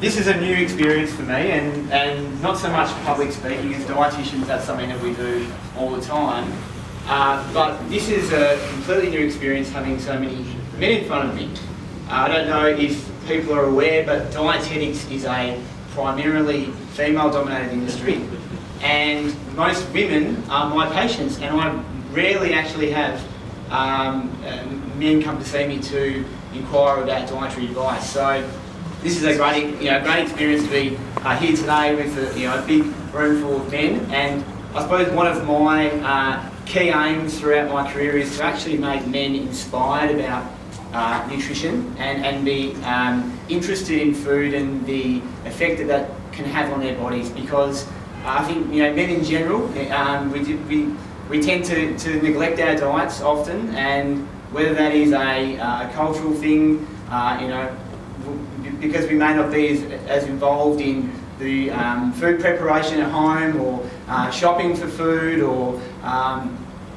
This is a new experience for me, and not so much public speaking. As dietitians, that's something that we do all the time. But this is a completely new experience, having so many men in front of me. I don't know if people are aware, but dietetics is a primarily female-dominated industry, and most women are my patients, and I rarely actually have men come to see me to inquire about dietary advice. So this is a great experience to be here today with a big room full of men. And I suppose one of my key aims throughout my career is to actually make men inspired about nutrition and be interested in food and the effect that that can have on their bodies. Because I think men in general, we tend to neglect our diets often, and whether that is a cultural thing, because we may not be as involved in the food preparation at home, or shopping for food, or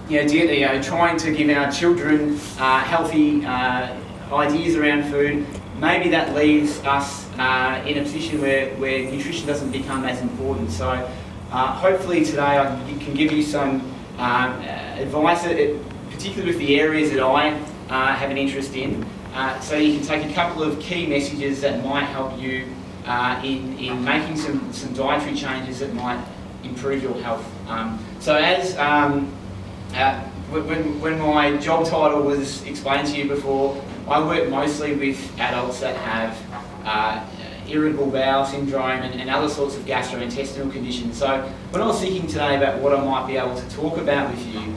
trying to give our children healthy ideas around food. Maybe that leaves us in a position where nutrition doesn't become as important. So hopefully today I can give you some advice, particularly with the areas that I have an interest in, so you can take a couple of key messages that might help you in making some dietary changes that might improve your health. So as when my job title was explained to you before, I work mostly with adults that have irritable bowel syndrome and other sorts of gastrointestinal conditions. So when I was thinking today about what I might be able to talk about with you,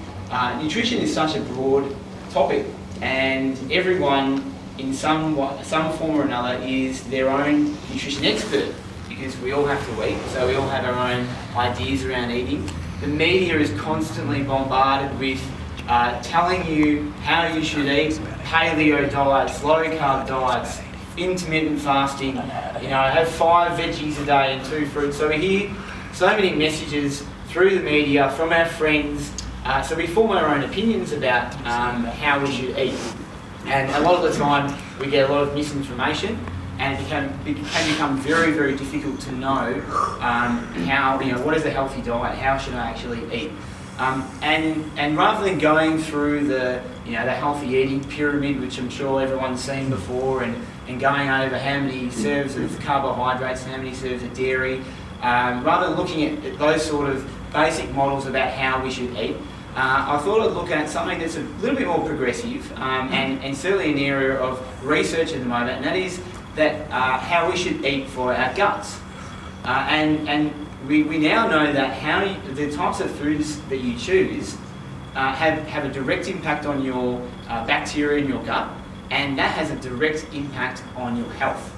nutrition is such a broad topic, and everyone in some form or another is their own nutrition expert, because we all have to eat, so we all have our own ideas around eating. The media is constantly bombarded with telling you how you should eat, paleo diets, low carb diets, intermittent fasting, have 5 veggies a day and 2 fruits. So we hear so many messages through the media from our friends, so we form our own opinions about how we should eat. And a lot of the time we get a lot of misinformation, and it can become very, very difficult to know what is a healthy diet, how should I actually eat. And rather than going through the healthy eating pyramid, which I'm sure everyone's seen before, and going over how many serves of carbohydrates and how many serves of dairy, rather than looking at those sort of basic models about how we should eat, I thought I'd look at something that's a little bit more progressive, and certainly an area of research at the moment, and that is that how we should eat for our guts. And we now know that the types of foods that you choose have a direct impact on your bacteria in your gut, and that has a direct impact on your health.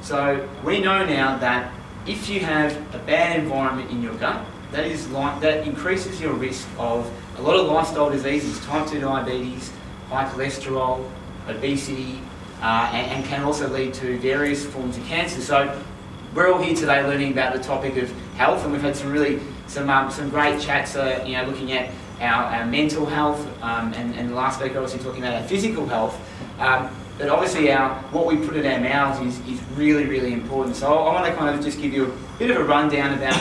So we know now that if you have a bad environment in your gut, that increases your risk of a lot of lifestyle diseases, type 2 diabetes, high cholesterol, obesity, and can also lead to various forms of cancer. So we're all here today learning about the topic of health, and we've had some great chats, looking at our mental health, and the last speaker obviously talking about our physical health. But obviously what we put in our mouths is really, really important. So I want to kind of just give you a bit of a rundown about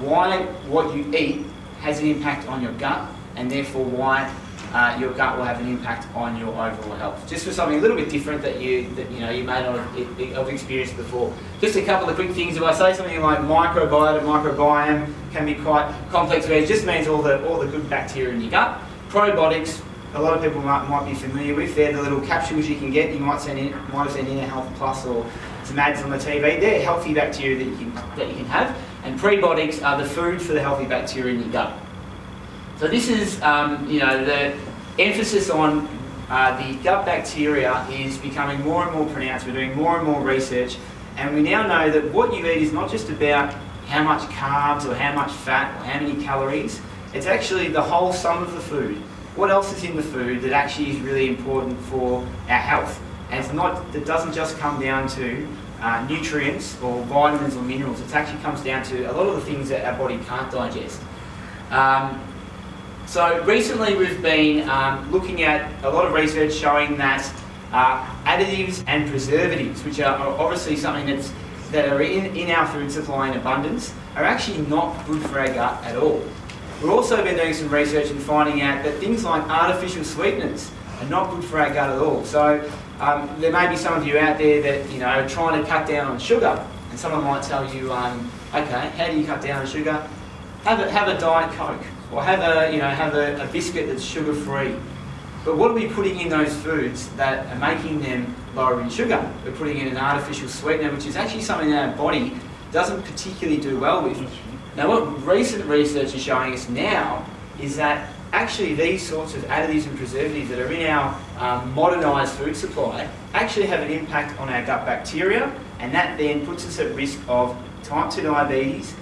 why what you eat has an impact on your gut, and therefore why your gut will have an impact on your overall health. Just for something a little bit different that you may not have experienced before. Just a couple of quick things. If I say something like microbiome can be quite complex, where it just means all the good bacteria in your gut. Probiotics, a lot of people might be familiar with. They're the little capsules you can get. You might have seen in a Health Plus or some ads on the TV. They're healthy bacteria that you can have. And prebiotics are the food for the healthy bacteria in your gut. So this is, the emphasis on the gut bacteria is becoming more and more pronounced. We're doing more and more research, and we now know that what you eat is not just about how much carbs or how much fat or how many calories. It's actually the whole sum of the food. What else is in the food that actually is really important for our health? And it doesn't just come down to nutrients or vitamins or minerals. It actually comes down to a lot of the things that our body can't digest. So recently we've been looking at a lot of research showing that additives and preservatives, which are obviously something that's that are in our food supply in abundance are actually not good for our gut at all. We've also been doing some research and finding out that things like artificial sweeteners are not good for our gut at all. So there may be some of you out there that are trying to cut down on sugar, and someone might tell you, okay, how do you cut down on sugar? Have a Diet Coke, or have a biscuit that's sugar-free. But what are we putting in those foods that are making them lower in sugar? We're putting in an artificial sweetener, which is actually something that our body doesn't particularly do well with. Now, what recent research is showing us now is that actually these sorts of additives and preservatives that are in our modernised food supply actually have an impact on our gut bacteria, and that then puts us at risk of type 2 diabetes,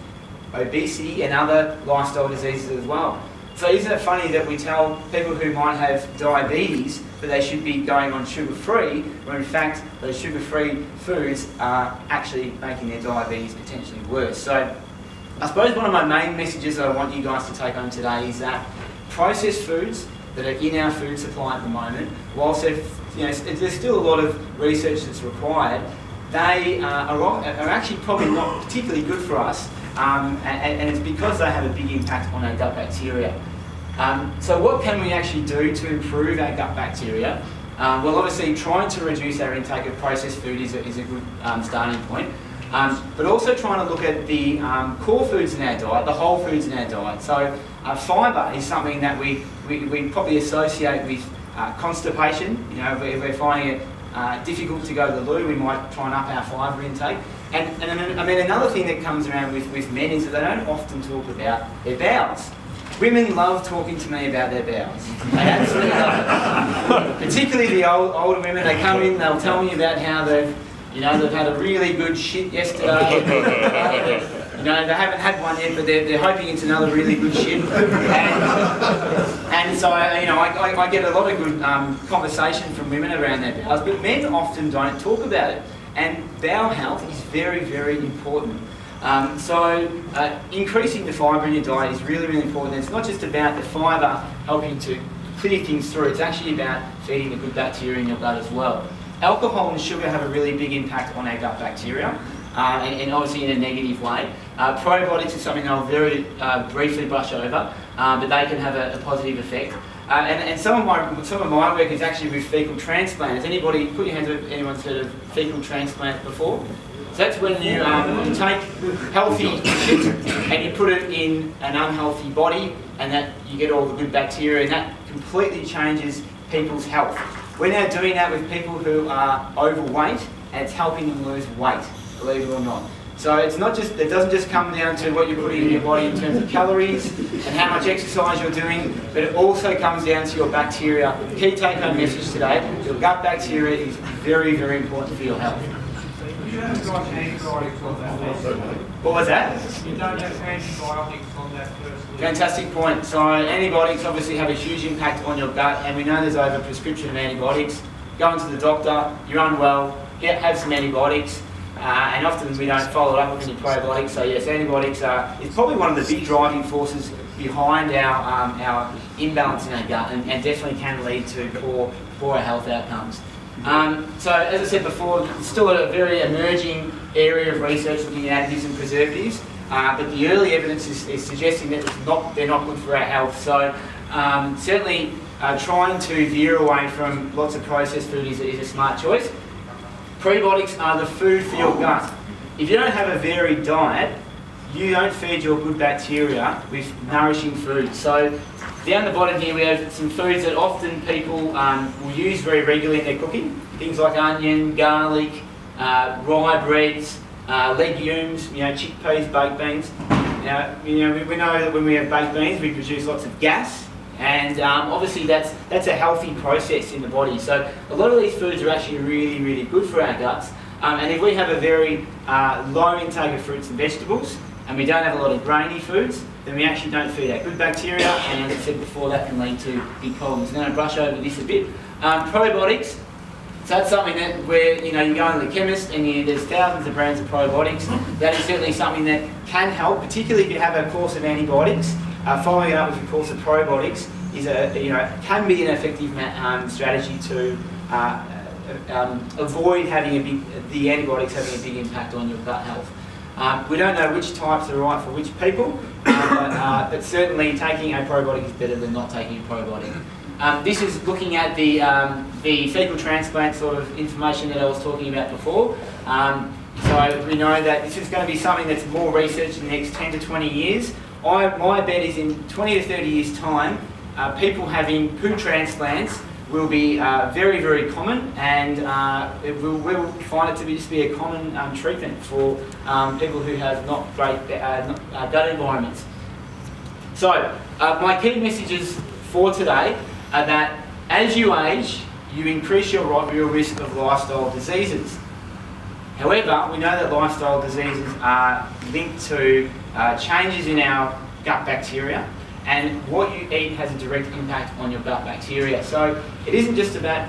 obesity and other lifestyle diseases as well. So isn't it funny that we tell people who might have diabetes that they should be going on sugar-free, when in fact those sugar-free foods are actually making their diabetes potentially worse. So I suppose one of my main messages that I want you guys to take home today is that processed foods that are in our food supply at the moment, whilst there's still a lot of research that's required, they are actually probably not particularly good for us. And it's because they have a big impact on our gut bacteria. So what can we actually do to improve our gut bacteria? Well, obviously trying to reduce our intake of processed food is a good starting point. But also trying to look at the core foods in our diet, the whole foods in our diet. So fibre is something that we probably associate with constipation. If we're finding it difficult to go to the loo, we might try and up our fibre intake. And another thing that comes around with men is that they don't often talk about their bowels. Women love talking to me about their bowels. They absolutely love it. Particularly the older women, they come in, they'll tell me about how they've had a really good shit yesterday. They haven't had one yet, but they're hoping it's another really good shit. And so, I get a lot of good conversation from women around their bowels, but men often don't talk about it. And bowel health is very, very important. So increasing the fibre in your diet is really, really important. It's not just about the fibre helping to clear things through, it's actually about feeding the good bacteria in your gut as well. Alcohol and sugar have a really big impact on our gut bacteria, and obviously in a negative way. Probiotics is something I'll very briefly brush over, but they can have a positive effect. And some of my work is actually with fecal transplant. Has anybody, put your hands up, anyone's heard of fecal transplant before? So that's when you take healthy shit and you put it in an unhealthy body, and that you get all the good bacteria, and that completely changes people's health. We're now doing that with people who are overweight, and it's helping them lose weight, believe it or not. So it doesn't just come down to what you're putting in your body in terms of calories and how much exercise you're doing, but it also comes down to your bacteria. The key take-home message today, your gut bacteria is very, very important for your health. You don't got antibiotics on that. What was that? You don't have antibiotics on that first. Fantastic point. So antibiotics obviously have a huge impact on your gut, and we know there's over-prescription of antibiotics. Going to the doctor, you're unwell, have some antibiotics. And often we don't follow it up with any probiotics. So yes, antibiotics is probably one of the big driving forces behind our imbalance in our gut, and definitely can lead to poor health outcomes. So as I said before, it's still a very emerging area of research looking at additives and preservatives, but the early evidence is suggesting that they're not good for our health. So certainly trying to veer away from lots of processed food is a smart choice. Prebiotics are the food for your gut. If you don't have a varied diet, you don't feed your good bacteria with nourishing food. So down the bottom here we have some foods that often people will use very regularly in their cooking. Things like onion, garlic, rye breads, legumes, chickpeas, baked beans. Now, we know that when we have baked beans we produce lots of gas. And obviously that's a healthy process in the body. So a lot of these foods are actually really, really good for our guts. And if we have a very low intake of fruits and vegetables, and we don't have a lot of grainy foods, then we actually don't feed our good bacteria, and as I said before, that can lead to big problems. I'm going to brush over this a bit. Probiotics, so that's something that where you go to the chemist and there's thousands of brands of probiotics. That is certainly something that can help, particularly if you have a course of antibiotics. Following it up with a course of probiotics is can be an effective strategy to avoid having the antibiotics having a big impact on your gut health. We don't know which types are right for which people, but certainly taking a probiotic is better than not taking a probiotic. This is looking at the fecal transplant sort of information that I was talking about before. So we know that this is going to be something that's more researched in the next 10 to 20 years. My bet is in 20 to 30 years' time, people having poo transplants will be very, very common, and we'll find it to be just be a common treatment for people who have not great gut environments. So my key messages for today are that as you age, you increase your risk of lifestyle diseases. However, we know that lifestyle diseases are linked to changes in our gut bacteria, and what you eat has a direct impact on your gut bacteria. So it isn't just about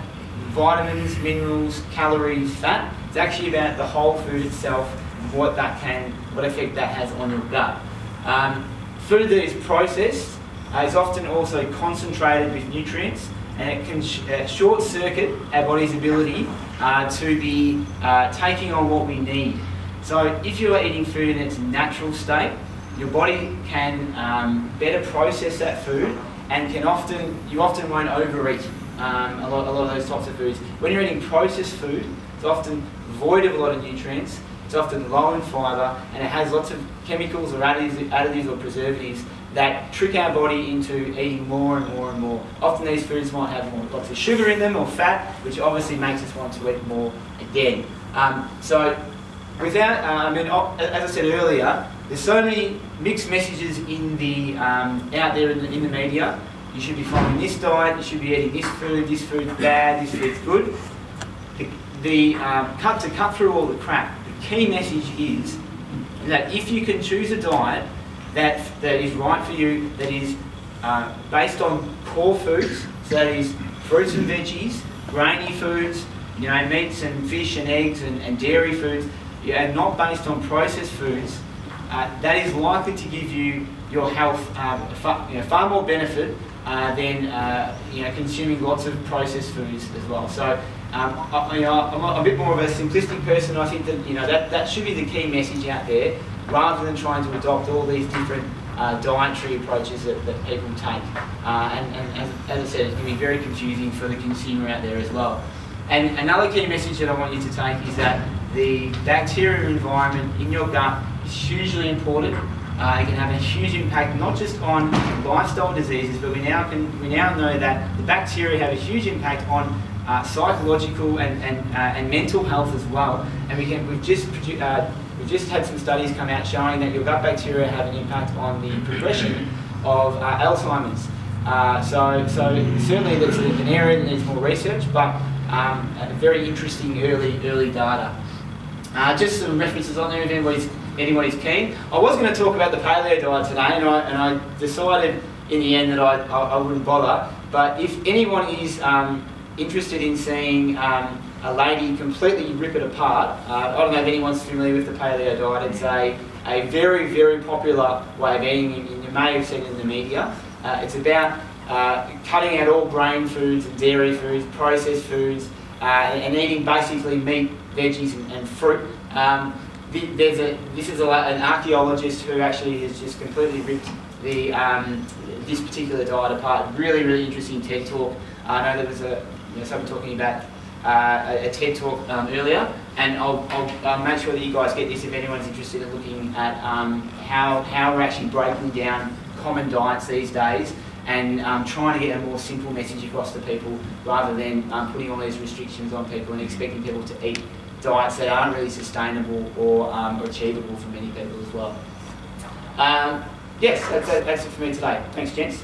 vitamins, minerals, calories, fat. It's actually about the whole food itself and what effect that has on your gut. Food that is processed is often also concentrated with nutrients, and it can short-circuit our body's ability to be taking on what we need. So if you are eating food in its natural state, your body can better process that food, and you often won't overeat a lot of those types of foods. When you're eating processed food, it's often void of a lot of nutrients, it's often low in fibre, and it has lots of chemicals or additives or preservatives that trick our body into eating more and more and more. Often these foods might have lots of sugar in them or fat, which obviously makes us want to eat more again. So without, as I said earlier, there's so many mixed messages in the out there in the media. You should be following this diet, you should be eating this food's bad, this food's good. To cut through all the crap, the key message is that if you can choose a diet that is right for you, that is based on core foods, so that is fruits and veggies, grainy foods, meats and fish and eggs and dairy foods, and not based on processed foods, that is likely to give you your health far more benefit than consuming lots of processed foods as well. So I'm a bit more of a simplistic person. I think that that should be the key message out there, rather than trying to adopt all these different dietary approaches that people take. And as I said, it can be very confusing for the consumer out there as well. And another key message that I want you to take is that the bacterial environment in your gut is hugely important. It can have a huge impact not just on lifestyle diseases, but we now know that the bacteria have a huge impact on psychological and mental health as well. And we've just had some studies come out showing that your gut bacteria have an impact on the progression of Alzheimer's. So certainly that's an area that needs more research, but very interesting early data. Just some references on there if anybody's keen. I was going to talk about the paleo diet today, and I decided in the end that I wouldn't bother. But if anyone is interested in seeing a lady completely rip it apart, I don't know if anyone's familiar with the paleo diet. It's a very, very popular way of eating. You may have seen it in the media. It's about cutting out all grain foods and dairy foods, processed foods, and eating basically meat, veggies and fruit. This is an archaeologist who actually has just completely ripped this particular diet apart. Really, really interesting TED talk. I know there was someone talking about a TED talk earlier, and I'll make sure that you guys get this if anyone's interested in looking at how we're actually breaking down common diets these days and trying to get a more simple message across to people, rather than putting all these restrictions on people and expecting people to eat diets that aren't really sustainable or achievable for many people as well. Yes, that's it for me today. Thanks, gents.